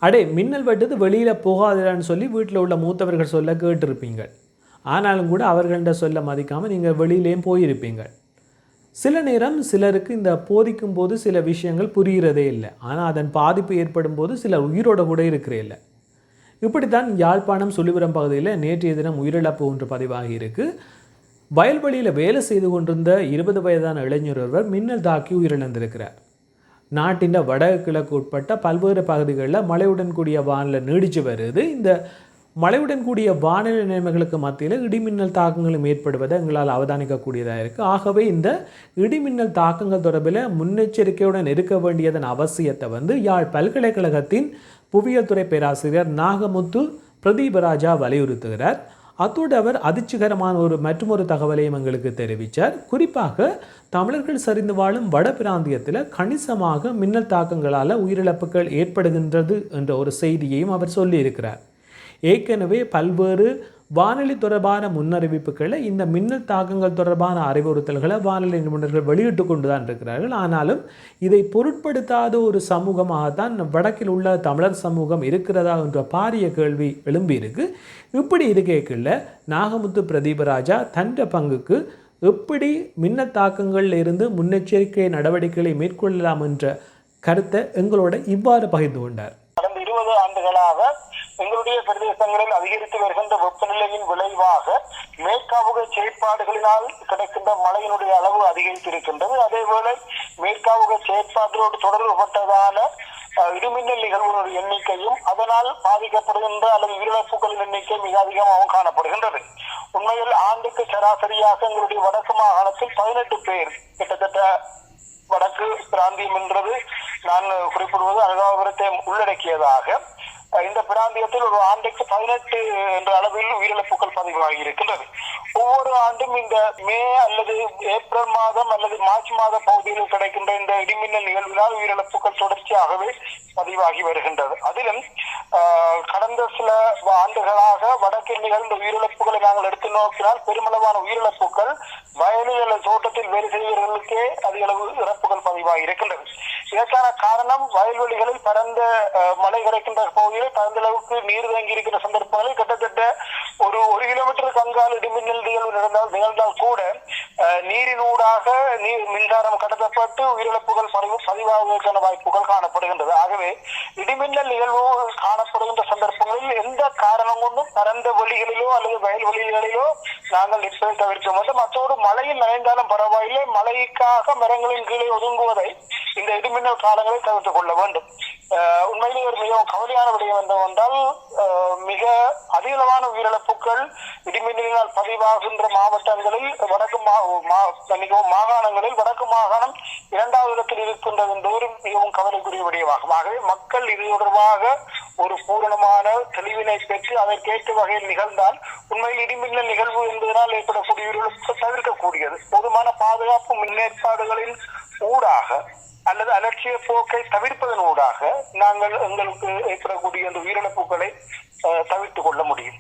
அடே மின்னல் வெட்டுது வெளியில் போகாதுன்னு சொல்லி வீட்டில் உள்ள மூத்தவர்கள் சொல்ல கேட்டிருப்பீங்க. ஆனாலும் கூட அவர்கள்ட்ட சொல்ல மதிக்காமல் நீங்கள் வெளியிலேயும் போயிருப்பீங்க. சில நேரம் சிலருக்கு இந்த போதிக்கும் போது சில விஷயங்கள் புரிகிறதே இல்லை. ஆனால் அதன் பாதிப்பு ஏற்படும் போது சிலர் உயிரோட கூட இருக்கிறே இல்லை. இப்படித்தான் யாழ்ப்பாணம் சுழிபுரம் பகுதியில் நேற்றைய தினம் உயிரிழப்பு ஒன்று பதிவாகி இருக்கு. வயல்வெளியில் வேலை செய்து கொண்டிருந்த 20 வயதான இளைஞர் ஒருவர் மின்னல் தாக்கி உயிரிழந்திருக்கிறார். நாட்டின் வடகிழக்கு உட்பட்ட பல்வேறு பகுதிகளில் மழையுடன் கூடிய வானிலை நீடித்து வருது. இந்த மழையுடன் கூடிய வானிலை நிலைமைகளுக்கு மத்தியில் இடிமின்னல் தாக்கங்களும் ஏற்படுவதை எங்களால் அவதானிக்கக்கூடியதாக இருக்குது. ஆகவே இந்த இடிமின்னல் தாக்கங்கள் தொடர்பில் முன்னெச்சரிக்கையுடன் இருக்க வேண்டியதன் அவசியத்தை யாழ் பல்கலைக்கழகத்தின் புவியியல் துறை பேராசிரியர் நாகமுத்து பிரதீபராஜா வலியுறுத்துகிறார். அத்தோடு அவர் அதிர்ச்சிகரமான மற்றொரு தகவலையும் எங்களுக்கு தெரிவித்தார். குறிப்பாக தமிழர்கள் சரிந்து வாழும் வட பிராந்தியத்தில் கணிசமாக மின்னல் தாக்கங்களால் உயிரிழப்புகள் ஏற்படுகின்றது என்ற ஒரு செய்தியையும் அவர் சொல்லியிருக்கிறார். ஏற்கனவே பல்வேறு வானிலை தொடர்பான முன்னறிவிப்புகளை இந்த மின்னல் தாக்கங்கள் தொடர்பான அறிவுறுத்தல்களை வானிலை நிபுணர்கள் வெளியிட்டு கொண்டு தான் இருக்கிறார்கள். ஆனாலும் இதை பொருட்படுத்தாத ஒரு சமூகமாகத்தான் வடக்கில் உள்ள தமிழர் சமூகம் இருக்கிறதா என்ற பாரிய கேள்வி எழும்பியிருக்கு. இப்படி இருக்கைக்குள்ள நாகமுத்து பிரதீபராஜா தன்ற பங்குக்கு எப்படி மின்னல் தாக்கங்களில் இருந்து முன்னெச்சரிக்கை நடவடிக்கைகளை மேற்கொள்ளலாம் என்ற கருத்தை எங்களோட இவ்வாறு பகிர்ந்து கொண்டார். கடந்த 20 ஆண்டுகளாக எங்களுடைய பிரதேசங்களில் அதிகரித்து வருகின்ற வெப்பநிலையின் விளைவாக மேற்காவுக செயற்பாடுகளினால் கிடைக்கின்ற மழையினுடைய அளவு அதிகரித்திருக்கின்றது. அதேவேளை மேற்காவுக செயற்பாடுகளோடு தொடர்புபட்டதான இடிமின்னல் நிகழ்வுகளுடைய எண்ணிக்கையும் அதனால் பாதிக்கப்படுகின்ற அல்லது உயிரிழப்புகளின் எண்ணிக்கை மிக அதிகமாகவும் காணப்படுகின்றது. உண்மையில் ஆண்டுக்கு சராசரியாக எங்களுடைய வடக்கு மாகாணத்தில் 18 பேர் கிட்டத்தட்ட வடக்கு பிராந்தியம் என்றது நான் குறிப்பிடுவது அனுராதபுரத்தை உள்ளடக்கியதாக இந்த பிராந்தியத்தில் ஒரு ஆண்டுக்கு 18 என்ற அளவில் உயிரிழப்புகள் பதிவாகி இருக்கின்றது. ஒவ்வொரு ஆண்டும் இந்த மே அல்லது ஏப்ரல் மாதம் அல்லது மார்ச் மாத பகுதியில் கிடைக்கின்ற இந்த இடிமின்னல் நிகழ்வினால் உயிரிழப்புகள் தொடர்ச்சியாகவே பதிவாகி வருகின்றது. அதிலும் கடந்த சில ஆண்டுகளாக வடக்கில் நிகழ்ந்த உயிரிழப்புகளை நாங்கள் எடுத்து நோக்கினால் பெருமளவான உயிரிழப்புகள் வயலில் அல்லது தோட்டத்தில் வேலை செய்வர்களுக்கே அதிக அளவு இறப்புகள் பதிவாகி இருக்கின்றது. இதற்கான காரணம் வயல்வெளிகளில் பரந்த மழை கிடைக்கின்ற பகுதியில் பரந்த அளவுக்கு நீர் தேங்கி இருக்கிற சந்தர்ப்பங்களில் கிட்டத்தட்ட ஒரு கிலோமீட்டருக்கு அங்கால் இடிமின்னல் நிகழ்வு நிகழ்ந்தால் கூட நீரினூடாக மின்சாரம் கடத்தப்பட்டு உயிரிழப்புகள் பதிவாகுவதற்கான வாய்ப்புகள் காணப்படுகின்றது. ஆகவே இடிமின்னல் நிகழ்வு காணப்படுகின்ற சந்தர்ப்பங்களில் எந்த காரணம் கொண்டும் பரந்த வழிகளிலோ அல்லது வயல்வெளிகளிலோ நாங்கள் நிற்பதை தவிர்க்க வேண்டும். அத்தோடு மழையில் நனைந்தாலும் பரவாயில்லை, மழைக்காக மரங்களின் கீழே ஒதுங்குவதை இந்த இடிமின்னல் காலங்களை தவிர்த்துக் கொள்ள வேண்டும். உண்மையிலே ஒரு மிகவும் கவலையான விடயம் என்னவென்றால் மிக அதிகளவான உயிரிழப்புகள் இடிமின்னலினால் பதிவாகின்ற மாவட்டங்களில் மாகாணங்களில் வடக்கு மாகாணம் 2வது இடத்தில் இருக்கின்றது என்பது மிகவும் கவலைக்குரிய விடயமாகும். ஆகவே மக்கள் இது தொடர்பாக ஒரு பூரணமான தெளிவினை பெற்று அதற்கேற்ற வகையில் நிகழ்ந்தால் உண்மையில் இடிமின்னல் நிகழ்வு என்பதனால் ஏற்படக்கூடிய உயிரிழப்புகள் தவிர்க்கக்கூடியது. போதுமான பாதுகாப்பு முன்னேற்பாடுகளின் ஊடாக அல்லது அலட்சிய போக்கை தவிர்ப்பதன் ஊடாக நாங்கள் எங்களுக்கு ஏற்படக்கூடிய அந்த உயிரிழப்புகளை தவிர்த்துக் கொள்ள முடியும்.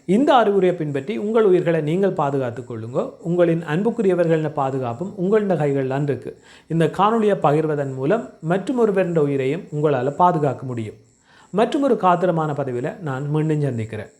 இந்த அறிவுரையை பின்பற்றி உங்கள் உயிர்களை நீங்கள் பாதுகாத்துக் கொள்ளுங்க. உங்களின் அன்புக்குரியவர்களின் பாதுகாப்பும் உங்களின் கைகளில் இருக்கு. இந்த காணொலியை பகிர்வதன் மூலம் மற்றொருவரின் உயிரையும் உங்களால் பாதுகாக்க முடியும். மற்றொரு காத்திரமான பதிவில் நான் மீண்டும் சந்திக்கிறேன்.